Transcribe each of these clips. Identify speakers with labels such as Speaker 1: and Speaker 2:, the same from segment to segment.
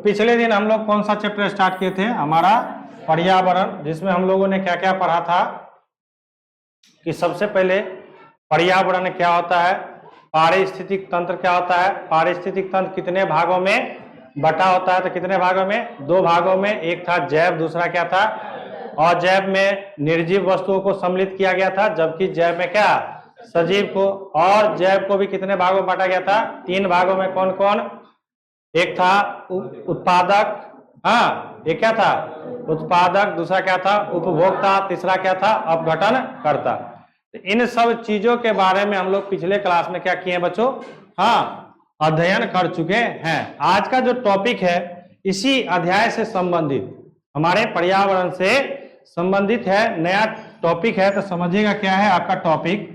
Speaker 1: पिछले दिन हम लोग कौन सा चैप्टर स्टार्ट किए थे? हमारा पर्यावरण, जिसमें हम लोगों ने क्या क्या पढ़ा था कि सबसे पहले पर्यावरण क्या होता है, पारिस्थितिक तंत्र क्या होता है, पारिस्थितिक तंत्र कितने भागों में बटा होता है, तो कितने भागों में? दो भागों में, एक था जैव, दूसरा क्या था अजैव। में निर्जीव वस्तुओं को सम्मिलित किया गया था, जबकि जैव में क्या सजीव को। और जैव को भी कितने भागों में बांटा गया था? तीन भागों में। कौन कौन? एक था उत्पादक, हाँ एक क्या था उत्पादक, दूसरा क्या था उपभोक्ता, तीसरा क्या था अपघटन करता। तो इन सब चीजों के बारे में हम लोग पिछले क्लास में क्या किए हैं बच्चों? हाँ अध्ययन कर चुके हैं। आज का जो टॉपिक है इसी अध्याय से संबंधित, हमारे पर्यावरण से संबंधित है, नया टॉपिक है। तो समझिएगा क्या है आपका टॉपिक।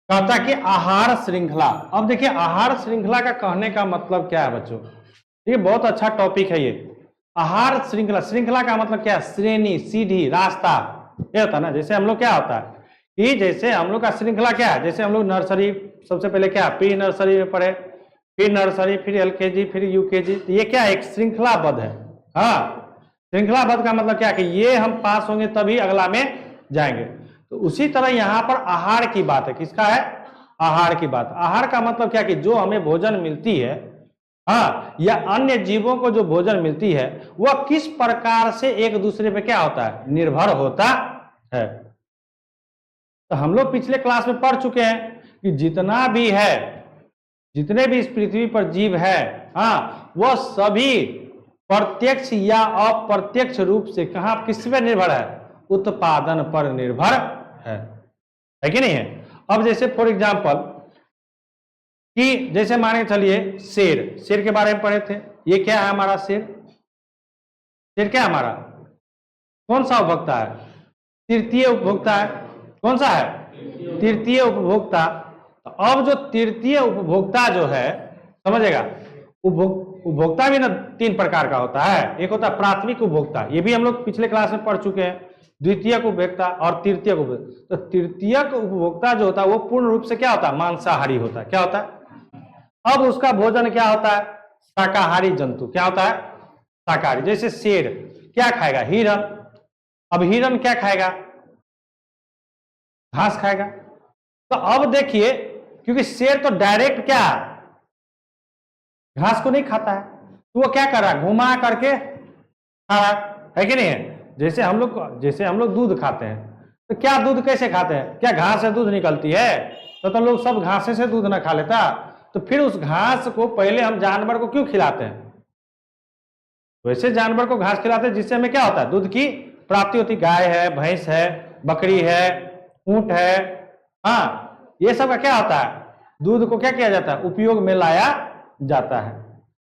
Speaker 1: कहता कि आहार श्रृंखला। अब देखिए आहार श्रृंखला का कहने का मतलब क्या है बच्चों? ये बहुत अच्छा टॉपिक है ये आहार श्रृंखला। श्रृंखला का मतलब क्या है? श्रेणी, सीढ़ी, रास्ता, ये होता है ना। जैसे हम लोग क्या होता है कि जैसे हम लोग का श्रृंखला क्या है, जैसे हम लोग नर्सरी सबसे पहले क्या प्री नर्सरी में पढ़े, फिर नर्सरी, फिर एलकेजी, फिर यूकेजी। तो ये क्या एक श्रृंखलाबद्ध है। हाँ श्रृंखलाबद्ध का मतलब क्या है कि ये हम पास होंगे तभी अगला में जाएंगे। तो उसी तरह यहाँ पर आहार की बात है। किसका है? आहार की बात। आहार का मतलब क्या कि जो हमें भोजन मिलती है, हाँ या अन्य जीवों को जो भोजन मिलती है वह किस प्रकार से एक दूसरे पे क्या होता है? निर्भर होता है। तो हम लोग पिछले क्लास में पढ़ चुके हैं कि जितना भी है, जितने भी इस पृथ्वी पर जीव है, हाँ वह सभी प्रत्यक्ष या अप्रत्यक्ष रूप से कहाँ किस पे निर्भर है? उत्पादन पर निर्भर है कि नहीं है? अब जैसे फॉर एग्जांपल कि जैसे माने चलिए शेर, शेर के बारे में पढ़े थे। ये क्या है हमारा शेर? शेर क्या है हमारा? कौन सा उपभोक्ता है? तृतीय उपभोक्ता है। कौन सा है? तृतीय उपभोक्ता। तो अब जो तृतीय उपभोक्ता जो है, समझेगा उपभोक्ता भी ना तीन प्रकार का होता है। एक होता है प्राथमिक उपभोक्ता, ये भी हम लोग पिछले क्लास में पढ़ चुके हैं। द्वितीयक उपभोक्ता और तृतीयक उपभोक्ता। तो तृतीयक उपभोक्ता जो होता है वो पूर्ण रूप से क्या होता है? मांसाहारी होता है। क्या होता है? अब उसका भोजन क्या होता है? शाकाहारी जंतु। क्या होता है? शाकाहारी। जैसे शेर क्या खाएगा? हिरण। अब हिरण क्या खाएगा? घास खाएगा। तो अब देखिए क्योंकि शेर तो डायरेक्ट क्या घास को नहीं खाता है, तो वो क्या कर रहा है? घुमा करके खा रहा है कि नहीं है? जैसे हम लोग दूध खाते हैं, तो क्या दूध कैसे खाते हैं? क्या घास से दूध निकलती है? तो लोग सब घासे से दूध ना खा लेता। तो फिर उस घास को पहले हम जानवर को क्यों खिलाते हैं? वैसे जानवर को घास खिलाते हैं जिससे हमें क्या होता है? दूध की प्राप्ति होती। गाय है, भैंस है, बकरी है, ऊंट है, हाँ ये सब का क्या होता है? दूध को क्या किया जाता है? उपयोग में लाया जाता है।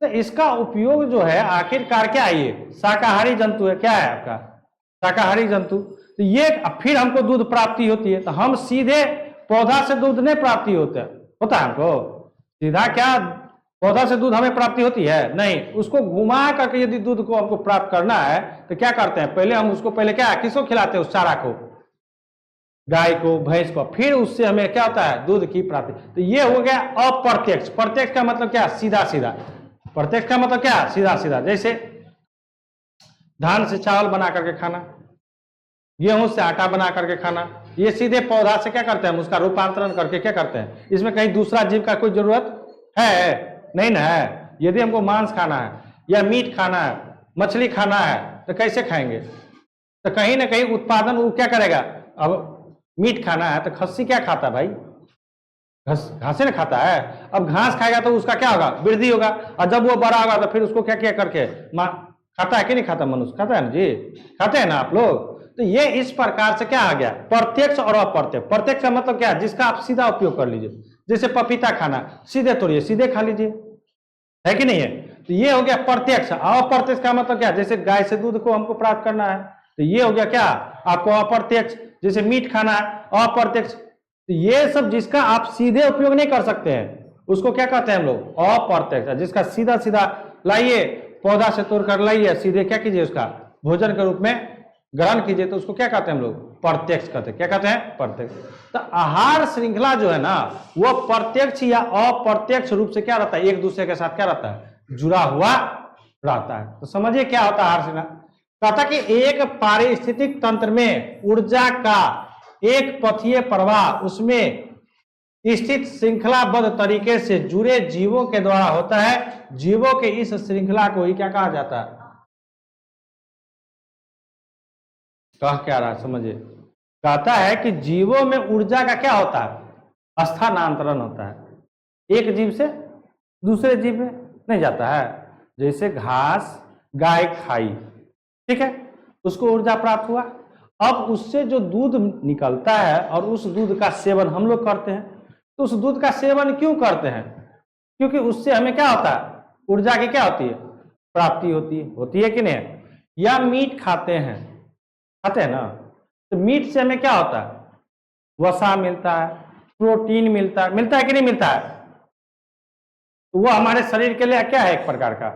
Speaker 1: तो इसका उपयोग जो है आखिरकार क्या है? ये शाकाहारी जंतु है। क्या है आपका? शाकाहारी जंतु। तो ये फिर हमको दूध प्राप्ति होती है। तो हम सीधे पौधा से दूध नहीं प्राप्ति होता है हमको सीधा। क्या पौधा से दूध हमें प्राप्ति होती है? नहीं। उसको घुमा करके यदि दूध को हमको प्राप्त करना है तो क्या करते हैं? पहले हम उसको पहले क्या किसको खिलाते हैं? उस चारा को, गाय को, भैंस को, फिर उससे हमें क्या होता है? दूध की प्राप्ति। तो ये हो गया अप्रत्यक्ष। प्रत्यक्ष का मतलब क्या? सीधा सीधा। प्रत्यक्ष का मतलब क्या? सीधा सीधा। जैसे धान से चावल बना करके खाना, गेहूं से आटा बना करके खाना, ये सीधे पौधा से क्या करते हैं? उसका रूपांतरण करके क्या करते हैं? इसमें कहीं दूसरा जीव का कोई जरूरत है? नहीं ना है। यदि हमको मांस खाना है या मीट खाना है, मछली खाना है, तो कैसे खाएंगे? तो कहीं ना कहीं उत्पादन वो क्या करेगा? अब मीट खाना है तो खस्सी क्या खाता है भाई? घासे ना खाता है। अब घास खाएगा तो उसका क्या होगा? वृद्धि होगा। और जब वो बड़ा होगा तो फिर उसको क्या क्या करके खाता है कि नहीं खाता? मनुष्य खाता है ना जी, खाते हैं ना आप लोग। तो ये इस प्रकार से क्या आ गया? प्रत्यक्ष और अप्रत्यक्ष। प्रत्यक्ष का मतलब क्या है? जिसका आप सीधा उपयोग कर लीजिए। जैसे पपीता खाना, सीधे तोड़िए, सीधे खा लीजिए, है कि नहीं है? तो ये हो गया प्रत्यक्ष। अप्रत्यक्ष का मतलब क्या? जैसे गाय से दूध को हमको प्राप्त करना है, तो ये हो गया क्या आपको? अप्रत्यक्ष। जैसे मीट खाना है, अप्रत्यक्ष। तो ये सब जिसका आप सीधे उपयोग नहीं कर सकते हैं उसको क्या कहते हैं हम लोग? अप्रत्यक्ष। जिसका सीधा सीधा लाइए, पौधा से तोड़कर लाइए, सीधे क्या कीजिए? उसका भोजन के रूप में ग्रहण कीजिए, तो उसको क्या कहते हैं हम लोग? प्रत्यक्ष कहते हैं। क्या कहते हैं? प्रत्यक्ष। तो आहार श्रृंखला जो है ना वो प्रत्यक्ष या अप्रत्यक्ष रूप से क्या रहता है? एक दूसरे के साथ क्या रहता है? जुड़ा हुआ रहता है। तो समझिए क्या होता है आहार श्रृंखला। कहता कि एक पारिस्थितिक तंत्र में ऊर्जा का एक पथीय प्रवाह उसमें स्थित श्रृंखलाबद्ध तरीके से जुड़े जीवों के द्वारा होता है। जीवों के इस श्रृंखला को ही क्या कहा जाता है? कह क्या रहा है समझिए। कहता है कि जीवों में ऊर्जा का क्या होता है? स्थानांतरण होता है। एक जीव से दूसरे जीव में नहीं जाता है। जैसे घास गाय खाई, ठीक है, उसको ऊर्जा प्राप्त हुआ। अब उससे जो दूध निकलता है और उस दूध का सेवन हम लोग करते हैं, तो उस दूध का सेवन क्यों करते हैं? क्योंकि उससे हमें क्या होता है? ऊर्जा की क्या होती है? प्राप्ति होती है कि नहीं? या मीट खाते हैं ना, तो मीट से हमें क्या होता है? वसा मिलता है, प्रोटीन मिलता है कि नहीं मिलता है? तो वो हमारे शरीर के लिए क्या है? एक प्रकार का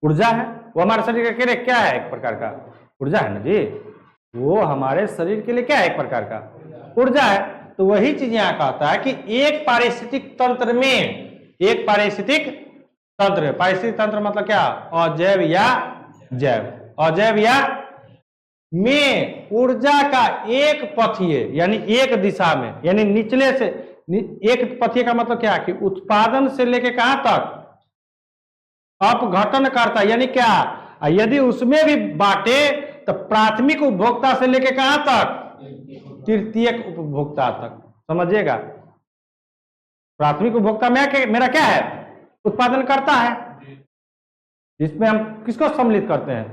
Speaker 1: ऊर्जा है। वो हमारे शरीर के लिए क्या है? एक प्रकार का ऊर्जा है ना जी। वो हमारे शरीर के लिए क्या है? एक प्रकार का ऊर्जा है। तो वही चीज यहाँ कहता है कि एक पारिस्थितिक तंत्र में, एक पारिस्थितिक तंत्र मतलब क्या? अजैव या जैव, अजैव या में ऊर्जा का एक पथीय यानी एक दिशा में, यानी निचले से एक पथीय का मतलब क्या? कि उत्पादन से लेके कहां तक? अपघटन करता, यानी क्या? यदि उसमें भी बांटे तो प्राथमिक उपभोक्ता से लेके कहां तक? तृतीयक उपभोक्ता तक। समझिएगा, प्राथमिक उपभोक्ता में मेरा क्या है? उत्पादन करता है, जिसमें हम किसको सम्मिलित करते हैं?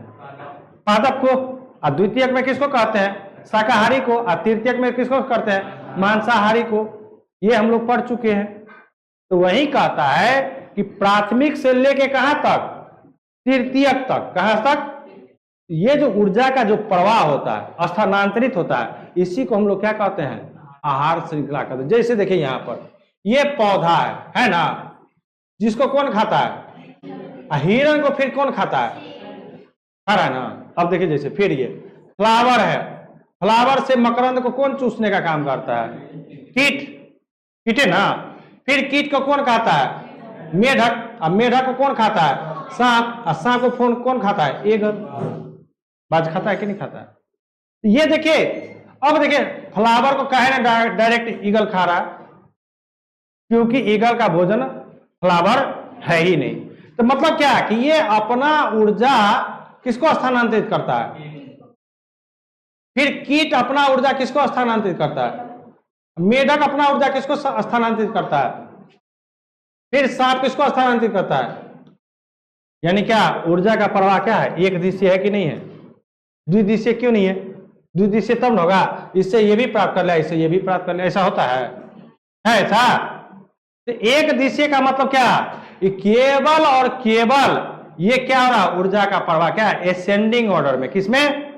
Speaker 1: पादप को। और द्वितीयक में किसको कहते हैं? शाकाहारी को। और तृतीयक में किसको करते हैं? मांसाहारी को। ये हम लोग पढ़ चुके हैं। तो वही कहता है कि प्राथमिक से लेके कहां तक? तृतीयक तक। कहां तक? ये जो ऊर्जा का जो प्रवाह होता है, स्थानांतरित होता है, इसी को हम लोग क्या कहते हैं? आहार श्रृंखला कहते हैं। जैसे देखिए यहां पर ये पौधा है ना, जिसको कौन खाता है? हिरण को फिर कौन खाता है? खा रहा है ना। अब देखिए जैसे फिर ये फ्लावर है, फ्लावर से मकरंद को कौन चूसने का काम करता है? कीट है ना। फिर कीट को कौन खाता है? मेढक। अब मेढक को कौन खाता है? सांप। और सांप को कौन खाता है? ईगल। बाज खाता है कि नहीं खाता है? ये देखिए, अब देखिए फ्लावर को कहे ना डायरेक्ट ईगल खा रहा है, क्योंकि ईगल का भोजन फ्लावर है ही नहीं। तो मतलब क्या? कि ये अपना ऊर्जा किसको स्थानांतरित करता है? फिर कीट अपना ऊर्जा किसको स्थानांतरित करता है? मेढक अपना ऊर्जा किसको स्थानांतरित करता है? फिर सांप किसको स्थानांतरित करता है? यानी क्या ऊर्जा का प्रवाह क्या है? एक दिशीय है कि नहीं है? द्विदिशीय क्यों नहीं है? द्विदिशीय तब होगा, इससे ये भी प्राप्त कर लिया, इससे ये भी प्राप्त कर लिया, ऐसा होता है ऐसा? तो एक दिशीय का मतलब क्या? ये केवल और केवल ये क्या हो रहा? ऊर्जा का प्रवाह क्या है? एसेंडिंग ऑर्डर में। किसमें?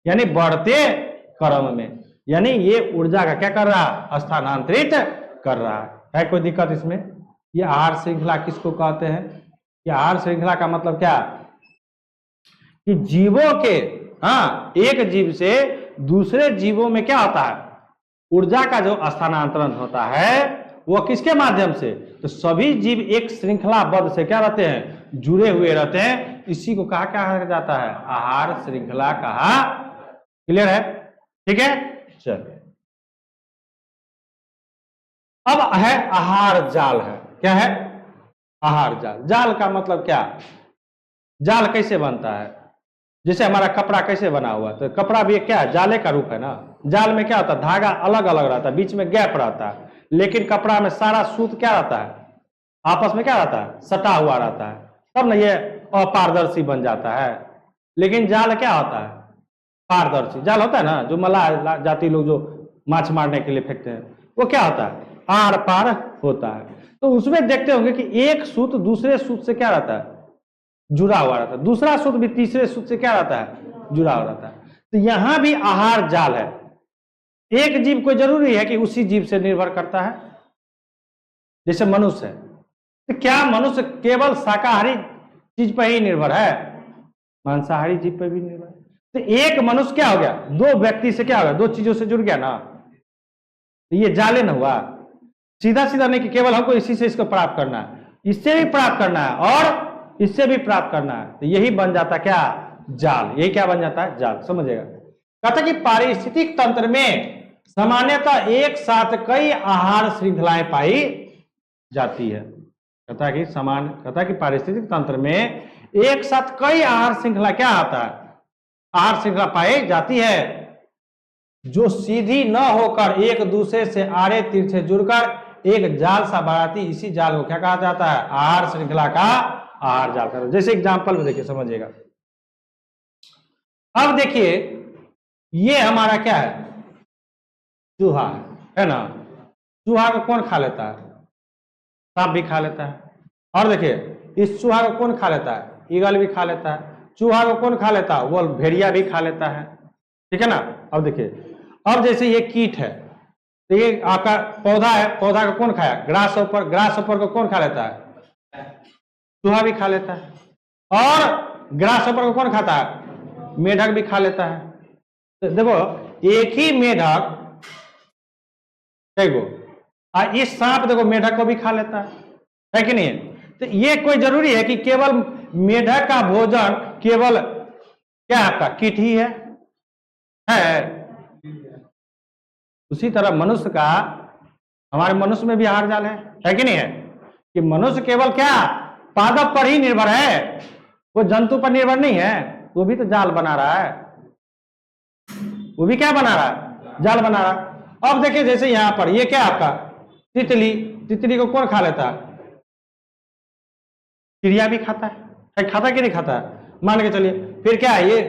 Speaker 1: यानी बढ़ते क्रम में। यानी ये ऊर्जा का क्या कर रहा है? स्थानांतरित कर रहा है। कोई दिक्कत इसमें? ये आहार श्रृंखला किसको कहते हैं? ये आहार श्रृंखला का मतलब क्या? कि जीवों के, हाँ, एक जीव से दूसरे जीवों में क्या होता है? ऊर्जा का जो स्थानांतरण होता है वो किसके माध्यम से? तो सभी जीव एक श्रृंखलाबद्ध से क्या रहते हैं? जुड़े हुए रहते हैं। इसी को कहा क्या जाता है? आहार श्रृंखला कहा। क्लियर है? ठीक है, चलिए अब है आहार जाल। है क्या है? आहार जाल। जाल का मतलब क्या? जाल कैसे बनता है? जैसे हमारा कपड़ा कैसे बना हुआ, तो कपड़ा भी क्या है? जाले का रूप है ना। जाल में क्या होता है? धागा अलग अलग रहता है, बीच में गैप रहता है, लेकिन कपड़ा में सारा सूत क्या रहता है? आपस में क्या रहता है? सटा हुआ रहता है, तब ना ये अपारदर्शी बन जाता है। लेकिन जाल क्या होता है? पारदर्शी जाल होता है ना, जो मल्लाह जाति लोग जो माछ मारने के लिए फेंकते हैं, वो क्या होता है? आर पार होता है। तो उसमें देखते होंगे कि एक सूत दूसरे सूत से क्या रहता है? जुड़ा हुआ रहता है। दूसरा सूत भी तीसरे सूत से क्या रहता है? जुड़ा हुआ रहता है। तो यहां भी आहार जाल है। एक जीव कोई जरूरी है कि उसी जीव से निर्भर करता है। जैसे मनुष्य है, तो क्या मनुष्य केवल शाकाहारी चीज पर ही निर्भर है? मांसाहारी जीव पर भी निर्भर है। तो एक मनुष्य क्या हो गया? दो व्यक्ति से क्या हो गया? दो चीजों से जुड़ गया ना। ये जाले न हुआ। सीधा सीधा नहीं कि केवल हमको इसी से इसको प्राप्त करना है, इससे भी प्राप्त करना है और इससे भी प्राप्त करना है, तो यही बन जाता क्या, जाल। यही क्या बन जाता है, जाल। समझिएगा, कहता है कि पारिस्थितिक तंत्र में सामान्यतः एक साथ कई आहार श्रृंखलाएं पाई जाती है। कहता है कि पारिस्थितिक तंत्र में एक साथ कई आहार श्रृंखला क्या आता है, आहार श्रृंखला पाई जाती है, जो सीधी न होकर एक दूसरे से आड़े तिरछे जुड़कर एक जाल सा बनाती। इसी जाल को क्या कहा जाता है, आहार श्रृंखला का आहार जाल का। जैसे एग्जांपल में देखिए, समझिएगा। अब देखिए, ये हमारा क्या है, चूहा है ना। चूहा को कौन खा लेता है, सांप भी खा लेता है। और देखिए, इस चूहा को कौन खा लेता है, ईगल भी खा लेता है। चूहा को कौन खा लेता है, वो भेड़िया भी खा लेता है, ठीक है ना। अब देखिए, अब जैसे ये कीट है, तो ये आपका पौधा है, पौधा को कौन खाया, ग्रास ऊपर, ग्रास ऊपर को कौन खा लेता है, चूहा भी खा लेता है। और ग्रास ऊपर को कौन खाता है, मेढक भी खा लेता है। तो देखो, एक ही मेढक, देखो इस सांप देखो मेढक को भी खा लेता है कि नहीं। तो ये कोई जरूरी है कि केवल मेढक का भोजन केवल क्या आपका कीट ही है? उसी तरह मनुष्य का, हमारे मनुष्य में भी आहार जाल है कि नहीं है, कि मनुष्य केवल क्या पादप पर ही निर्भर है, वो जंतु पर निर्भर नहीं है। वो भी तो जाल बना रहा है, वो भी क्या बना रहा है, जाल बना रहा है। अब देखिए, जैसे यहां पर ये क्या आपका तितली, तितली को कौन खा लेता है, चिड़िया भी खाता है, खाता कि नहीं खाता है, मान के चलिए। फिर क्या है,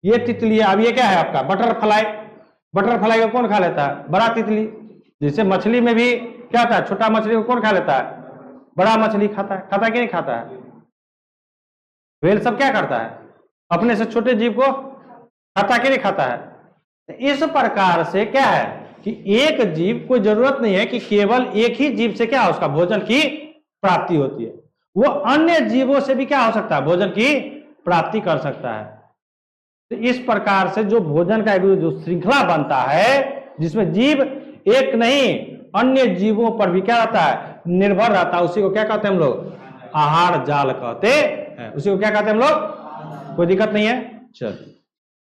Speaker 1: ये तितली है। अब ये क्या है आपका बटरफ्लाई, बटरफ्लाई को कौन खा लेता है, बड़ा तितली। जैसे मछली में भी क्या होता है, छोटा मछली को कौन खा लेता है, बड़ा मछली खाता है, खाता कि नहीं खाता है। व्हेल सब क्या करता है, अपने से छोटे जीव को खाता कि नहीं खाता है। इस प्रकार से क्या है कि एक जीव, कोई जरूरत नहीं है कि केवल एक ही जीव से क्या उसका भोजन की प्राप्ति होती है, वो अन्य जीवों से भी क्या हो सकता है, भोजन की प्राप्ति कर सकता है। तो इस प्रकार से जो भोजन का जो श्रृंखला बनता है, जिसमें जीव एक नहीं अन्य जीवों पर भी क्या रहता है, निर्भर रहता है, उसी को क्या कहते हैं हम लोग, आहार जाल कहते हैं। उसी को क्या कहते हैं हम लोग, कोई दिक्कत नहीं है। चल